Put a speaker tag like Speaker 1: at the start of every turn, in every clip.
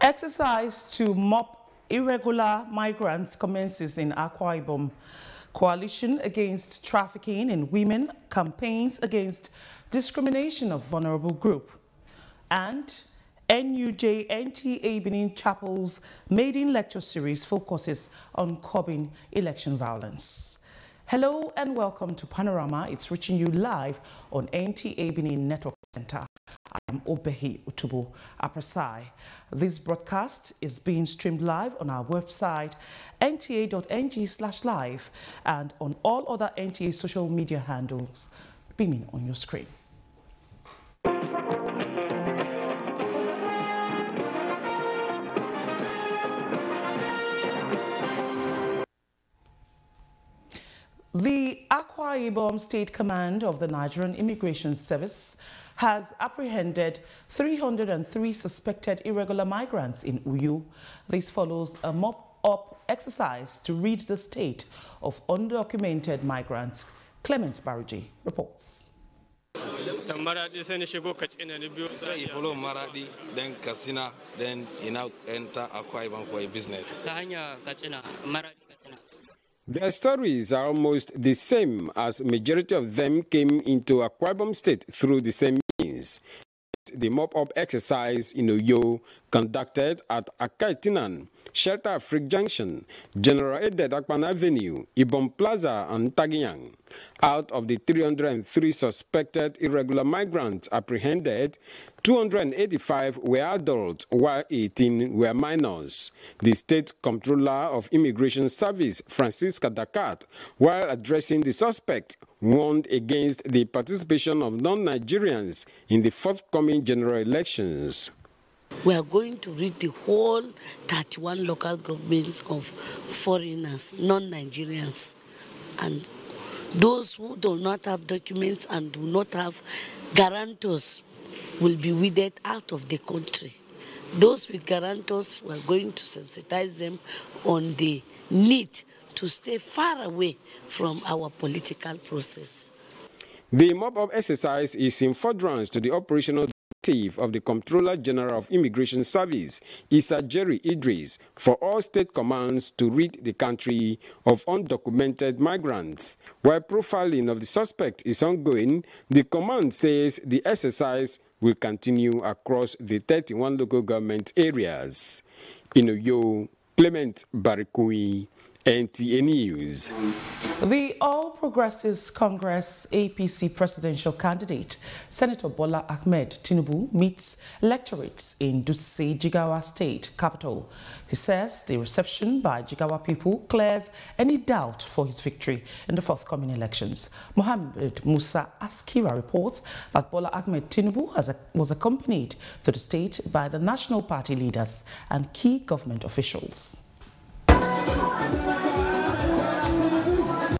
Speaker 1: Exercise to mop irregular migrants commences in Akwa Ibom. Coalition against trafficking in women campaigns against discrimination of vulnerable group. And NUJ NTA Benin Chapel's maiden lecture series focuses on curbing election violence. Hello and welcome to Panorama. It's reaching you live on NTA Benin Network Center. I'm Obehi Utubu Aprasai. This broadcast is being streamed live on our website nta.ng/live and on all other NTA social media handles beaming on your screen. The Akwa Ibom State Command of the Nigerian Immigration Service has apprehended 303 suspected irregular migrants in Uyo. This follows a mop-up exercise to rid the state of undocumented migrants. Clement Baruji reports.
Speaker 2: So you follow Maradi, then Kasina, then you now enter Akwa Ibom for a business.
Speaker 3: Their stories are almost the same, as majority of them came into Akwa Ibom State through the same means. The mop-up exercise in Uyo, conducted at Akaitinan, Shelter Afrique Junction, General Eded Akpan Avenue, Ibom Plaza, and Tagiang. Out of the 303 suspected irregular migrants apprehended, 285 were adults, while 18 were minors. The State Comptroller of Immigration Service, Francisca Dakat, while addressing the suspect, warned against the participation of non-Nigerians in the forthcoming general elections.
Speaker 4: We are going to rid the whole 31 local governments of foreigners, non-Nigerians, and those who do not have documents and do not have guarantors will be weeded out of the country. Those with guarantors, we are going to sensitize them on the need to stay far away from our political process.
Speaker 3: The mop-up exercise is in furtherance to the operational directive of the Comptroller General of Immigration Service, Issa Jerry Idris, for all state commands to rid the country of undocumented migrants. While profiling of the suspect is ongoing, the command says the exercise will continue across the 31 local government areas. In Uyo, Clement Barikui, NTA News.
Speaker 1: The All Progressives Congress APC presidential candidate, Senator Bola Ahmed Tinubu, meets electorates in Dutse, Jigawa State capital. He says the reception by Jigawa people clears any doubt for his victory in the forthcoming elections. Mohammed Musa Askira reports that Bola Ahmed Tinubu was accompanied to the state by the National Party leaders and key government officials.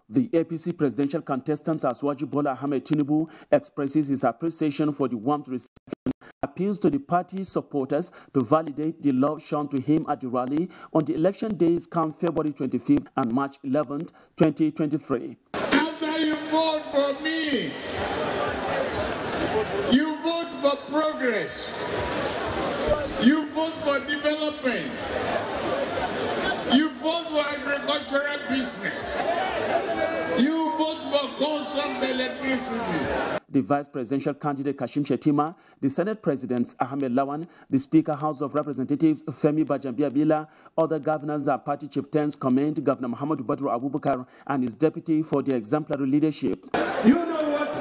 Speaker 5: The APC presidential contestant Aswaji Bola Ahmed Tinubu expresses his appreciation for the warm reception, appeals to the party supporters to validate the love shown to him at the rally on the election days come February 25th and March 11th, 2023.
Speaker 6: After you vote for me, you vote for progress, you vote for development, you vote for agricultural business, you vote for constant electricity.
Speaker 5: The vice presidential candidate Kashim Shettima, the Senate President Ahmed Lawan, the Speaker House of Representatives Femi Bajambiabila, other governors and party chieftains commend Governor Muhammadu Badru Abubakar and his deputy for their exemplary leadership.
Speaker 7: You know what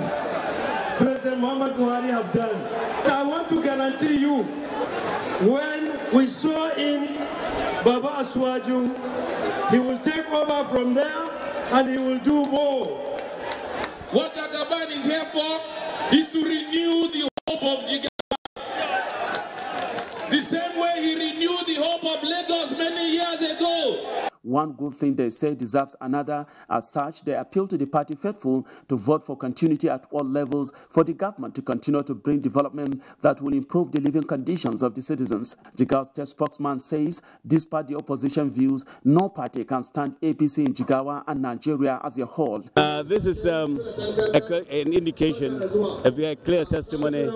Speaker 7: President Muhammad Buhari have done? I want to guarantee you, when we saw in Baba Aswaju, he will take over from there and he will do more.
Speaker 6: What Agaban is here for is to renew the hope of Jigawa. The same way he renewed the hope of Lagos many years ago.
Speaker 5: One good thing they say deserves another. As such, they appeal to the party faithful to vote for continuity at all levels for the government to continue to bring development that will improve the living conditions of the citizens. Jigawa State spokesman says, despite the opposition views, no party can stand APC in Jigawa and Nigeria as a whole.
Speaker 8: This is an indication, a very clear testimony.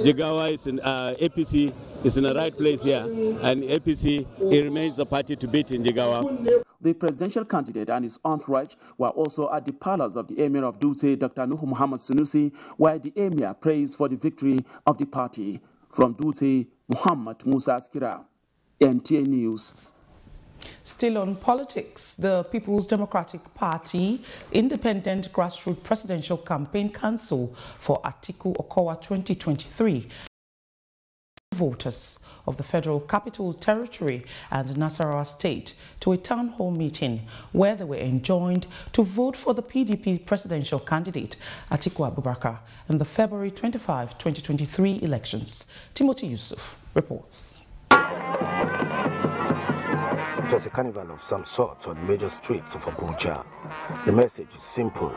Speaker 8: Jigawa is in APC is in the right place here, and APC, it remains the party to beat in Jigawa.
Speaker 5: The presidential candidate and his entourage were also at the palace of the Emir of Dutse, Dr. Nuhu Muhammad Sunusi, where the Emir praised for the victory of the party. From Dutse, Muhammad Musa Askira, NTA News.
Speaker 1: Still on politics, the People's Democratic Party Independent Grassroots Presidential Campaign Council for Atiku Okowa 2023 voters of the Federal Capital Territory and Nasarawa State to a town hall meeting where they were enjoined to vote for the PDP presidential candidate Atiku Abubakar in the February 25, 2023 elections. Timothy Yusuf reports.
Speaker 9: It was a carnival of some sort on major streets of Abuja. The message is simple: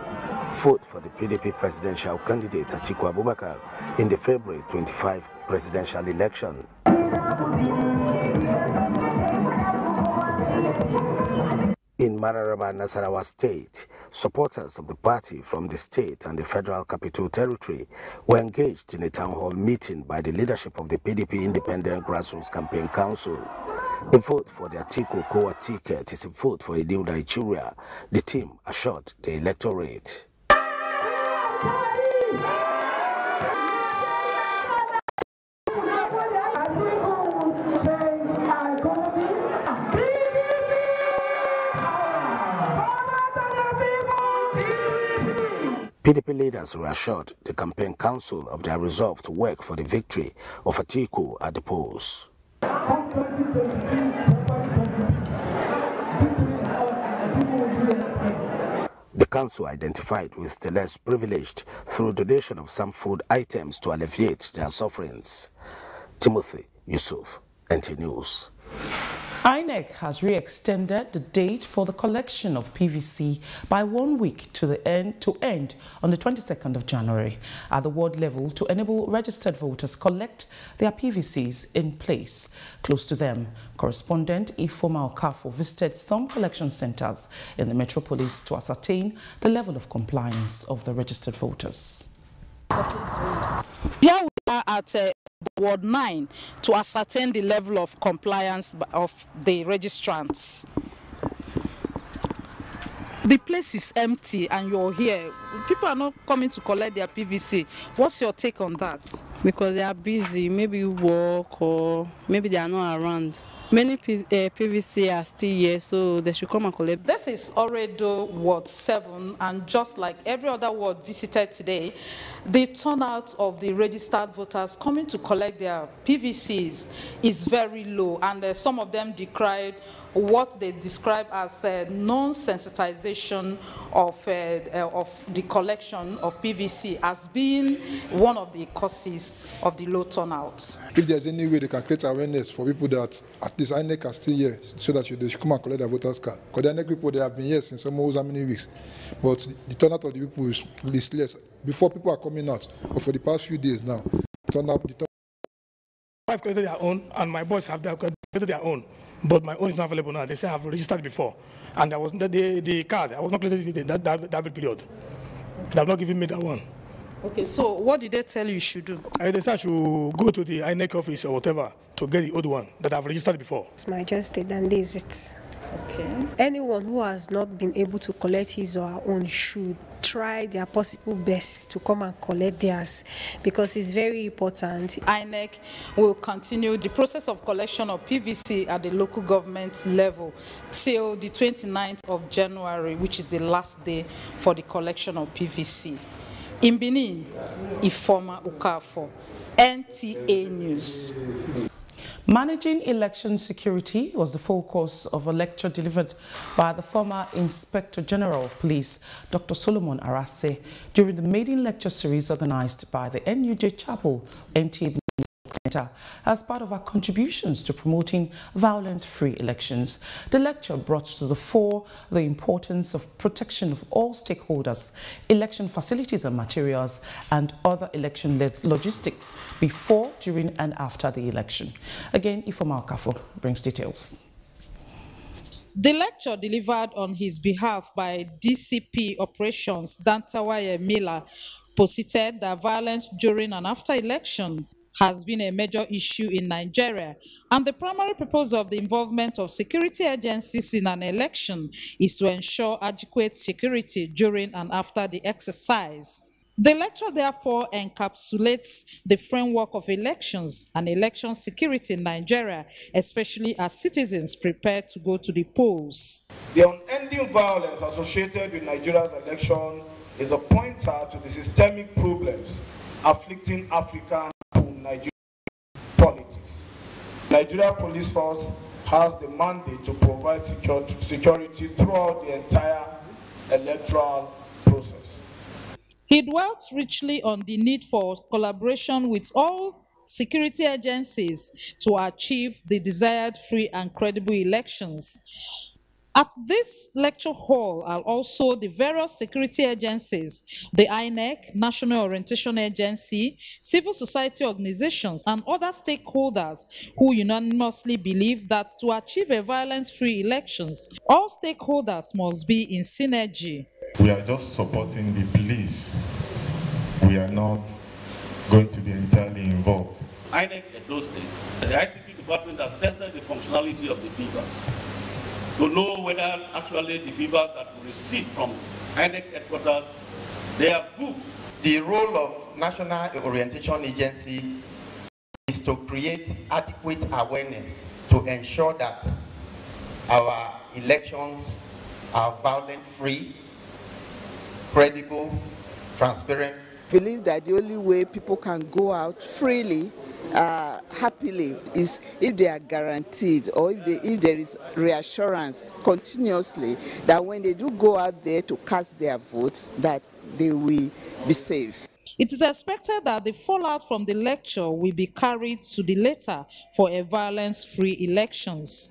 Speaker 9: vote for the PDP presidential candidate Atiku Abubakar in the February 25 presidential election. In Panorama, Nasarawa State, supporters of the party from the state and the Federal Capital Territory were engaged in a town hall meeting by the leadership of the PDP Independent Grassroots Campaign Council. A vote for the Atiku Okowa ticket is a vote for a new Nigeria, the team assured the electorate. PDP leaders reassured the campaign council of their resolve to work for the victory of Atiku at the polls. The council identified with the less privileged through donation of some food items to alleviate their sufferings. Timothy Yusuf, NTA News.
Speaker 1: INEC has re-extended the date for the collection of PVC by 1 week to end on the 22nd of January at the ward level to enable registered voters collect their PVCs in place close to them. Correspondent Ifoma Okafo visited some collection centers in the metropolis to ascertain the level of compliance of the registered voters.
Speaker 10: Here we are at Ward 9 to ascertain the level of compliance of the registrants. The place is empty and you're here. People are not coming to collect their PVC. What's your take on that?
Speaker 11: Because they are busy, maybe work or maybe they are not around. Many PVC are still here, so they should come and collect.
Speaker 10: This is already Ward 7, and just like every other ward visited today, the turnout of the registered voters coming to collect their PVCs is very low, and some of them decried what they describe as non-sensitization of the collection of PVC as being one of the causes of the low turnout.
Speaker 12: If there's any way they can create awareness for people that at least INEC are still here, so that they should come and collect their voters' card. Because the INEC people, they have been here since almost how many weeks. But the turnout of the people is less. Before, people are coming out, but for the past few days now,
Speaker 13: I've collected their own, and my boys have collected their own. But my own is not available now. They say I've registered before. And I was the card, I was not collected that period. They have not given me that one.
Speaker 10: Okay, so what did they tell you should do?
Speaker 13: They said I should go to the INEC office or whatever to get the old one that I've registered before.
Speaker 14: It's my just state, and this is it.
Speaker 10: Okay.
Speaker 14: Anyone who has not been able to collect his or her own should try their possible best to come and collect theirs, because it's very important.
Speaker 10: INEC will continue the process of collection of PVC at the local government level till the 29th of January, which is the last day for the collection of PVC. In Benin, Ifoma Okafo, NTA News.
Speaker 1: Managing election security was the focus of a lecture delivered by the former Inspector General of Police, Dr. Solomon Arase, during the maiden lecture series organized by the NUJ Chapel NTA Center as part of our contributions to promoting violence-free elections. The lecture brought to the fore the importance of protection of all stakeholders, election facilities and materials, and other election logistics before, during, and after the election. Again, Ifoma Okafo brings details.
Speaker 10: The lecture delivered on his behalf by DCP Operations Dantawaye Miller posited that violence during and after election has been a major issue in Nigeria, and the primary purpose of the involvement of security agencies in an election is to ensure adequate security during and after the exercise. The lecture therefore encapsulates the framework of elections and election security in Nigeria, especially as citizens prepare to go to the polls.
Speaker 15: The unending violence associated with Nigeria's election is a pointer to the systemic problems afflicting African and Nigerian politics. Nigeria Police Force has the mandate to provide security throughout the entire electoral process.
Speaker 10: He dwelt richly on the need for collaboration with all security agencies to achieve the desired free and credible elections. At this lecture hall are also the various security agencies, the INEC, National Orientation Agency, civil society organizations, and other stakeholders who unanimously believe that to achieve a violence-free elections, all stakeholders must be in synergy.
Speaker 16: We are just supporting the police. We are not going to be entirely involved.
Speaker 17: INEC Edo State, the ICT department has tested the functionality of the beavers to know whether actually the beavers that we receive from INEC headquarters, they are good.
Speaker 18: The role of National Orientation Agency is to create adequate awareness to ensure that our elections are violence-free, credible, transparent.
Speaker 19: I believe that the only way people can go out freely, happily, is if they are guaranteed, or if there is reassurance continuously that when they do go out there to cast their votes, that they will be safe.
Speaker 10: It is expected that the fallout from the lecture will be carried to the later for a violence-free elections.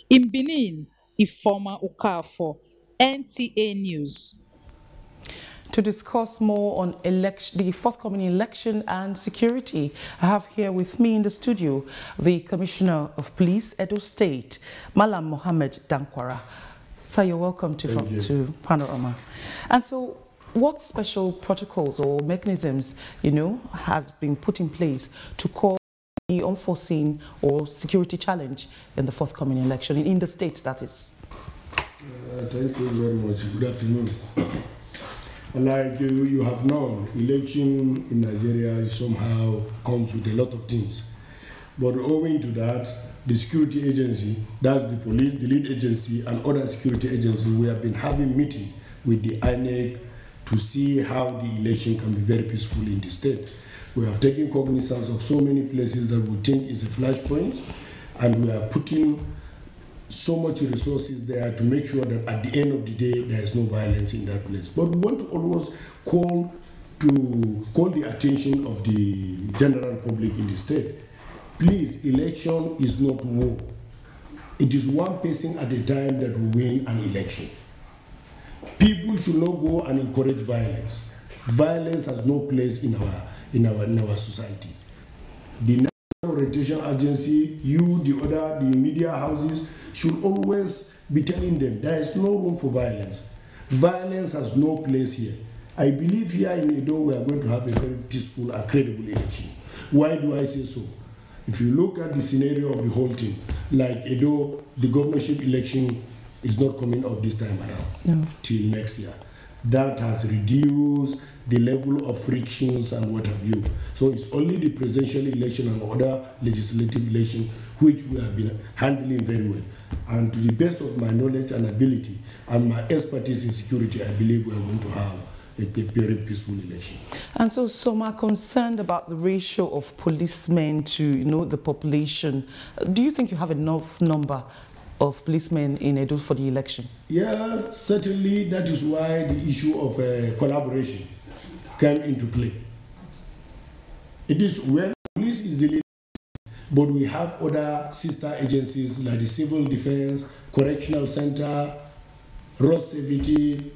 Speaker 10: In Benin, Ifoma Okafor, NTA News.
Speaker 1: To discuss more on the forthcoming election and security, I have here with me in the studio the Commissioner of Police, Edo State, Malam Mohammed Dankwara. Sir, you're welcome to Panorama. And so, what special protocols or mechanisms, has been put in place to call the unforeseen or security challenge in the forthcoming election, in the state that is?
Speaker 20: Thank you very much. Good afternoon. Like you have known, election in Nigeria somehow comes with a lot of things. But owing to that, the security agency, that's the police, the lead agency, and other security agencies, we have been having meetings with the INEC to see how the election can be very peaceful in the state. We have taken cognizance of so many places that we think is a flashpoint, and we are putting so much resources there to make sure that at the end of the day there is no violence in that place. But we want to always call the attention of the general public in the state. Please, election is not war. It is one person at a time that will win an election. People should not go and encourage violence. Violence has no place in our society. The National Orientation Agency, the media houses should always be telling them there is no room for violence. Violence has no place here. I believe here in Edo we are going to have a very peaceful and credible election. Why do I say so? If you look at the scenario of the whole thing, like Edo, the governorship election is not coming up this time around till next year. That has reduced the level of frictions and what have you. So it's only the presidential election and other legislative election which we have been handling very well. And to the best of my knowledge and ability and my expertise in security, I believe we are going to have a very peaceful election.
Speaker 1: And so some are concerned about the ratio of policemen to the population. Do you think you have enough number of policemen in Edo for the election?
Speaker 20: Yeah, certainly that is why the issue of collaboration came into play. It is when police is the leader, but we have other sister agencies like the Civil Defense, Correctional Center, Road Safety,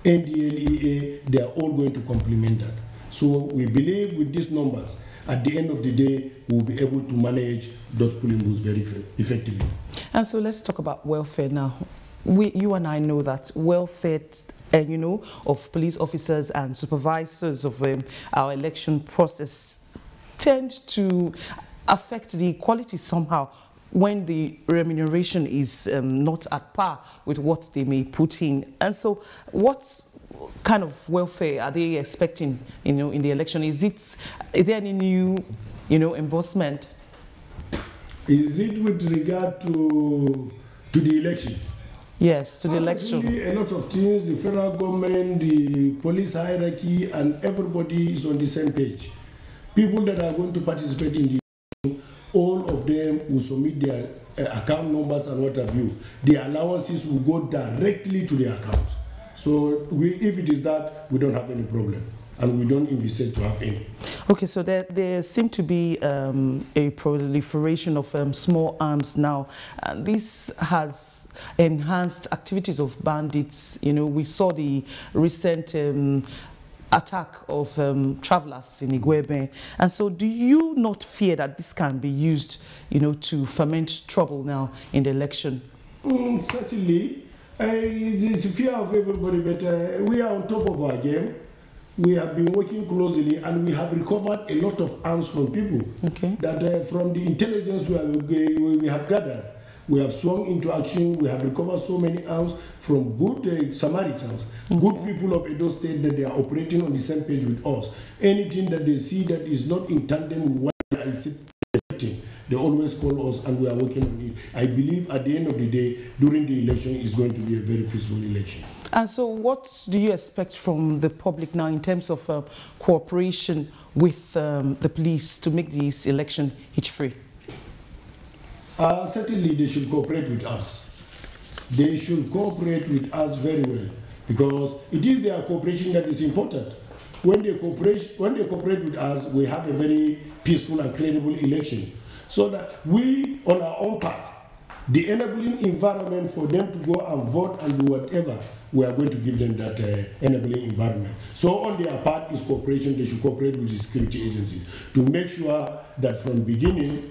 Speaker 20: NDLEA, they are all going to complement that. So we believe with these numbers, at the end of the day, we'll be able to manage those polling booths very effectively.
Speaker 1: And so let's talk about welfare now. You and I know that welfare of police officers and supervisors of our election process tend to affect the quality somehow when the remuneration is not at par with what they may put in. And so what kind of welfare are they expecting, in the election? Is there any new, enforcement?
Speaker 20: Is it with regard to the election?
Speaker 1: Yes, to the election.
Speaker 20: A lot of things, the federal government, the police hierarchy, and everybody is on the same page. People that are going to participate in the election, all of them will submit their account numbers and what have you. The allowances will go directly to their accounts. So if it is that, we don't have any problem, and we don't envisage to have any.
Speaker 1: Okay, so there seem to be a proliferation of small arms now, and this has enhanced activities of bandits. We saw the recent attack of travelers in Igwebe, and so do you not fear that this can be used, to ferment trouble now in the election?
Speaker 20: Certainly, it's a fear of everybody, but we are on top of our game. We have been working closely, and we have recovered a lot of arms from people.
Speaker 1: Okay.
Speaker 20: That from the intelligence we have gathered, we have swung into action. We have recovered so many arms from good Samaritans, good people of Edo State, that they are operating on the same page with us. Anything that they see that is not in tandem with what they are expecting, they always call us, and we are working on it. I believe at the end of the day, during the election, it's going to be a very peaceful election.
Speaker 1: And so what do you expect from the public now in terms of cooperation with the police to make this election hitch-free?
Speaker 20: Certainly they should cooperate with us. They should cooperate with us very well, because it is their cooperation that is important. When they cooperate with us, we have a very peaceful and credible election. So that we, on our own part, the enabling environment for them to go and vote and do whatever, we are going to give them that enabling environment. So on their part is cooperation. They should cooperate with the security agencies to make sure that from beginning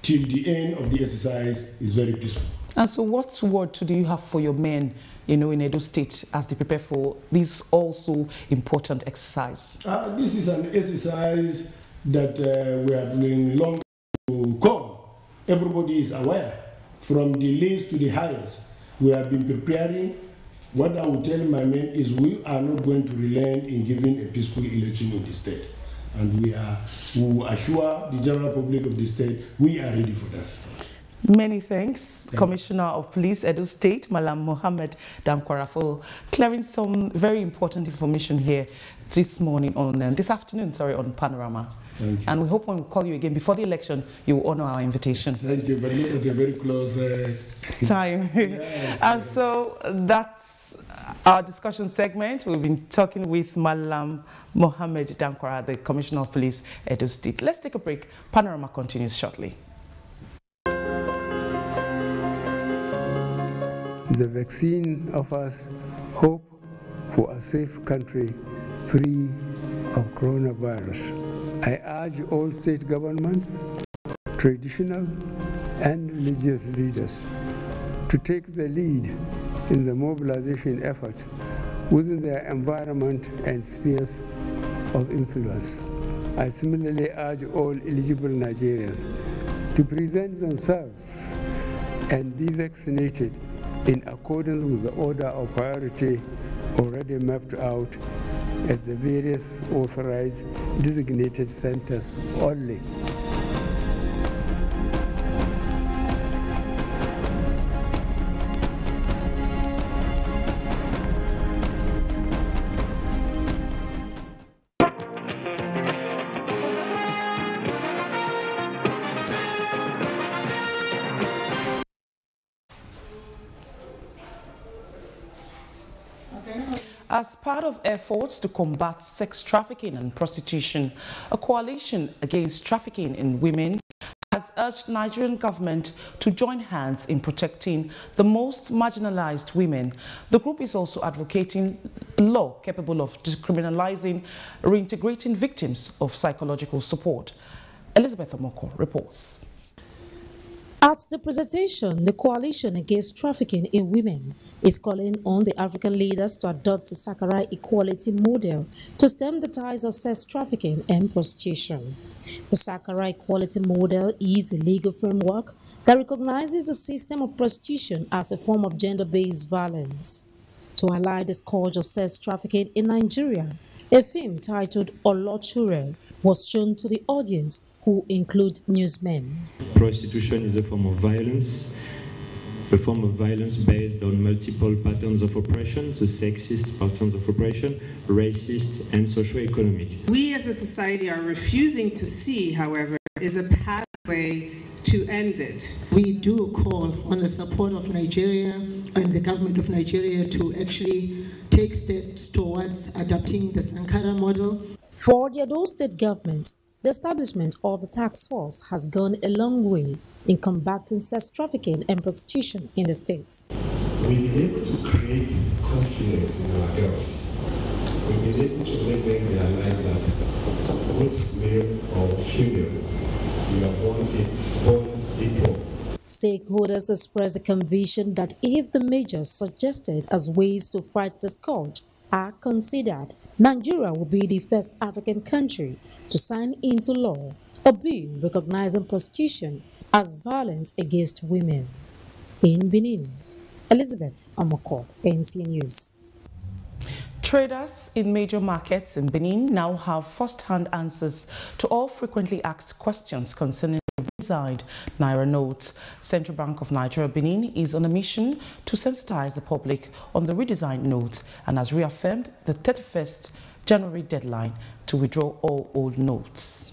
Speaker 20: till the end of the exercise is very peaceful.
Speaker 1: And so what word do you have for your men, in Edo State as they prepare for this also important exercise?
Speaker 20: This is an exercise that we have been long to come. Everybody is aware, from the least to the highest. We have been preparing. What I will tell my men is we are not going to relent in giving a peaceful election in the state. And we will assure the general public of the state we are ready for that.
Speaker 1: Many thanks, Commissioner of Police, Edo State, Malam Mohammed Damkwara, for clearing some very important information here this afternoon, on Panorama.
Speaker 20: Thank you.
Speaker 1: And we hope when we call you again before the election, you will honor our invitation.
Speaker 20: Thank you, but not at a very close
Speaker 1: time.
Speaker 20: Yes,
Speaker 1: and so that's our discussion segment. We've been talking with Malam Mohammed Damkwara, the Commissioner of Police, Edo State. Let's take a break. Panorama continues shortly.
Speaker 21: The vaccine offers hope for a safe country free of coronavirus. I urge all state governments, traditional and religious leaders to take the lead in the mobilization effort within their environment and spheres of influence. I similarly urge all eligible Nigerians to present themselves and be vaccinated in accordance with the order of priority already mapped out at the various authorized designated centers only.
Speaker 1: As part of efforts to combat sex trafficking and prostitution, a coalition against trafficking in women has urged Nigerian government to join hands in protecting the most marginalized women. The group is also advocating a law capable of decriminalizing reintegrating victims of psychological support. Elizabeth Omoko reports.
Speaker 2: At the presentation, the Coalition Against Trafficking in Women is calling on the African leaders to adopt a Sankara equality model to stem the ties of sex trafficking and prostitution. The Sankara equality model is a legal framework that recognizes the system of prostitution as a form of gender-based violence. To highlight the scourge of sex trafficking in Nigeria, a film titled Olochure was shown to the audience, who include newsmen.
Speaker 22: Prostitution is a form of violence based on multiple patterns of oppression, the sexist patterns of oppression, racist and socio-economic.
Speaker 23: We as a society are refusing to see, however, is a pathway to end it. We do call on the support of Nigeria and the government of Nigeria to actually take steps towards adopting the Sankara model.
Speaker 2: For the Edo State government, the establishment of the task force has gone a long way in combating sex trafficking and prostitution in the state.
Speaker 24: We've been able to create confidence in our girls. We've been able to make them realize that both male or female, we are born equal.
Speaker 2: Stakeholders expressed the conviction that if the measures suggested as ways to fight the scourge are considered, Nigeria will be the first African country to sign into law a bill recognizing prostitution as violence against women. In Benin, Elizabeth Amoko, NTA News.
Speaker 1: Traders in major markets in Benin now have first-hand answers to all frequently asked questions concerning the redesigned Naira notes. Central Bank of Nigeria Benin is on a mission to sensitize the public on the redesigned notes and has reaffirmed the 31st January deadline to withdraw all old notes.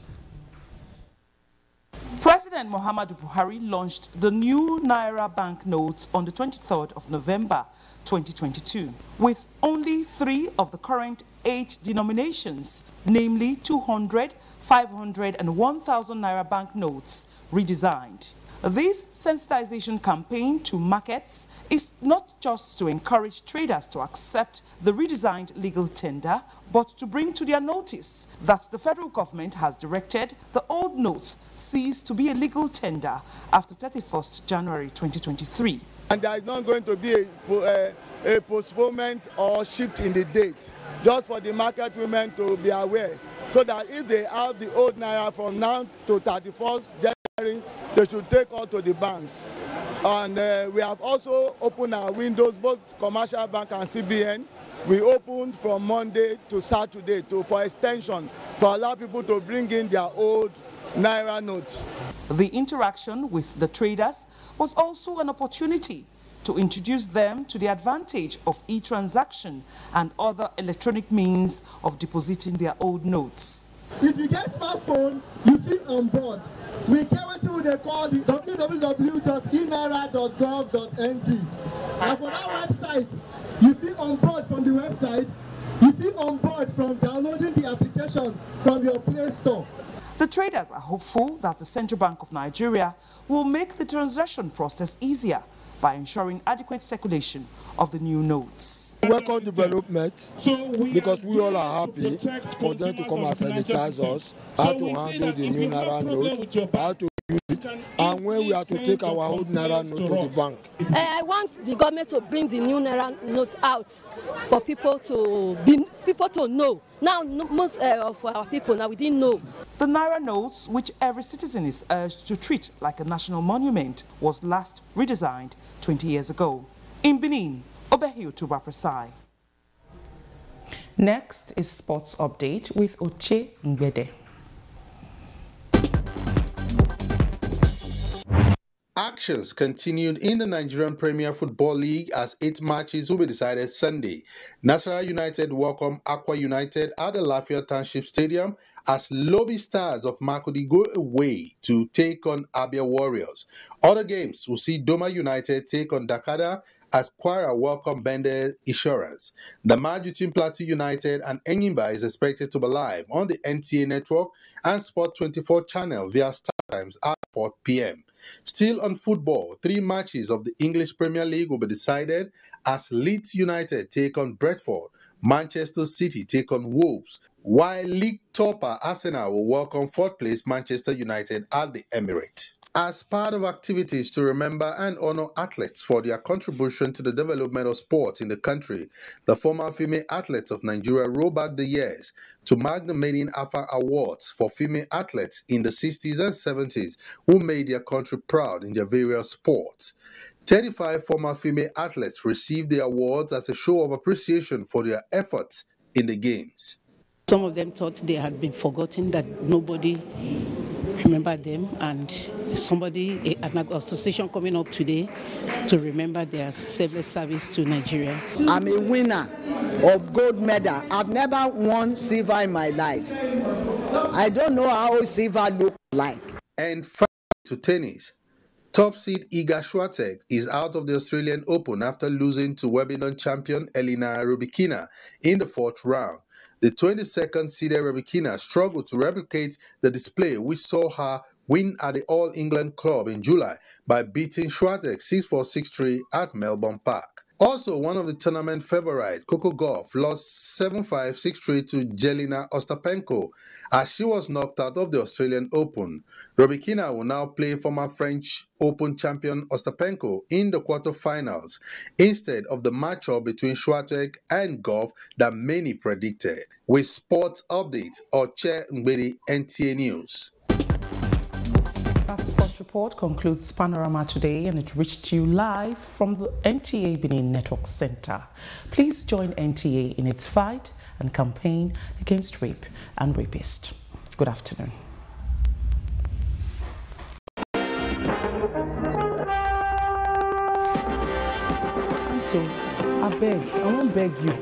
Speaker 1: President Muhammadu Buhari launched the new Naira banknotes on the 23rd of November 2022, with only 3 of the current 8 denominations, namely 200, 500 and 1,000 Naira banknotes redesigned. This sensitization campaign to markets is not just to encourage traders to accept the redesigned legal tender, but to bring to their notice that the federal government has directed the old notes cease to be a legal tender after 31st January 2023.
Speaker 25: And there is not going to be a postponement or shift in the date, just for the market women to be aware, so that if they have the old Naira from now to 31st January, they should take all to the banks. And we have also opened our windows, both commercial bank and CBN. We opened from Monday to Saturday for extension, to allow people to bring in their old Naira notes.
Speaker 1: The interaction with the traders was also an opportunity to introduce them to the advantage of e-transaction and other electronic means of depositing their old notes.
Speaker 26: If you get smartphone, you feel on board. We get what they call the www.inaira.gov.ng. And for that website, you feel on board from the website, you feel on board from downloading the application from your Play Store.
Speaker 1: The traders are hopeful that the Central Bank of Nigeria will make the transaction process easier by ensuring adequate circulation of the new notes.
Speaker 27: Welcome development, because we all are happy for them to come and sanitize us, how to handle the new Naira note, how to use it, and when we have to take our old Naira note to the bank.
Speaker 28: I want the government to bring the new Naira note out for people to know. Now, most of our people now, we didn't know.
Speaker 1: The Naira notes, which every citizen is urged to treat like a national monument, was last redesigned 20 years ago. In Benin, Obehi Otuba Presai. Next is sports update with Oche Ngbede.
Speaker 29: Actions continued in the Nigerian Premier Football League as 8 matches will be decided Sunday. Nasarawa United welcome Aqua United at the Lafayette Township Stadium as Lobby Stars of Makurdi go away to take on Abia Warriors. Other games will see Doma United take on Dakada as Kwara welcome Bende Insurance. The match between Plateau United and Enyimba is expected to be live on the NTA network and Sport 24 channel via Star Times at 4 p.m. Still on football, 3 matches of the English Premier League will be decided as Leeds United take on Brentford, Manchester City take on Wolves, while league topper Arsenal will welcome 4th place Manchester United at the Emirates. As part of activities to remember and honor athletes for their contribution to the development of sports in the country, the former female athletes of Nigeria roll back the years to mark the Made in Afa Awards for female athletes in the 60s and 70s who made their country proud in their various sports. 35 former female athletes received the awards as a show of appreciation for their efforts in the games.
Speaker 3: Some of them thought they had been forgotten, that nobody remembered them, and an association coming up today to remember their selfless service to Nigeria.
Speaker 4: I'm a winner of gold medal. I've never won silver in my life. I don't know how silver looks like.
Speaker 29: And finally to tennis. Top seed Iga Swiatek is out of the Australian Open after losing to Wimbledon champion Elena Rybakina in the 4th round. The 22nd seeded Rybakina struggled to replicate the display which saw her win at the All England Club in July by beating Swiatek 6-4, 6-3 at Melbourne Park. Also, one of the tournament favorites, Coco Gauff, lost 7-5, 6-3 to Jelena Ostapenko as she was knocked out of the Australian Open. Rybakina will now play former French Open champion Ostapenko in the quarterfinals instead of the matchup between Swiatek and Gauff that many predicted. With sports updates, Oche Ngbedi, NTA News.
Speaker 1: That sports report concludes Panorama today, and it reached you live from the NTA Benin Network Center. Please join NTA in its fight and campaign against rape and rapists. Good afternoon. So, I won't beg you.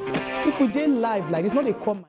Speaker 1: If we did live, like it's not a comment.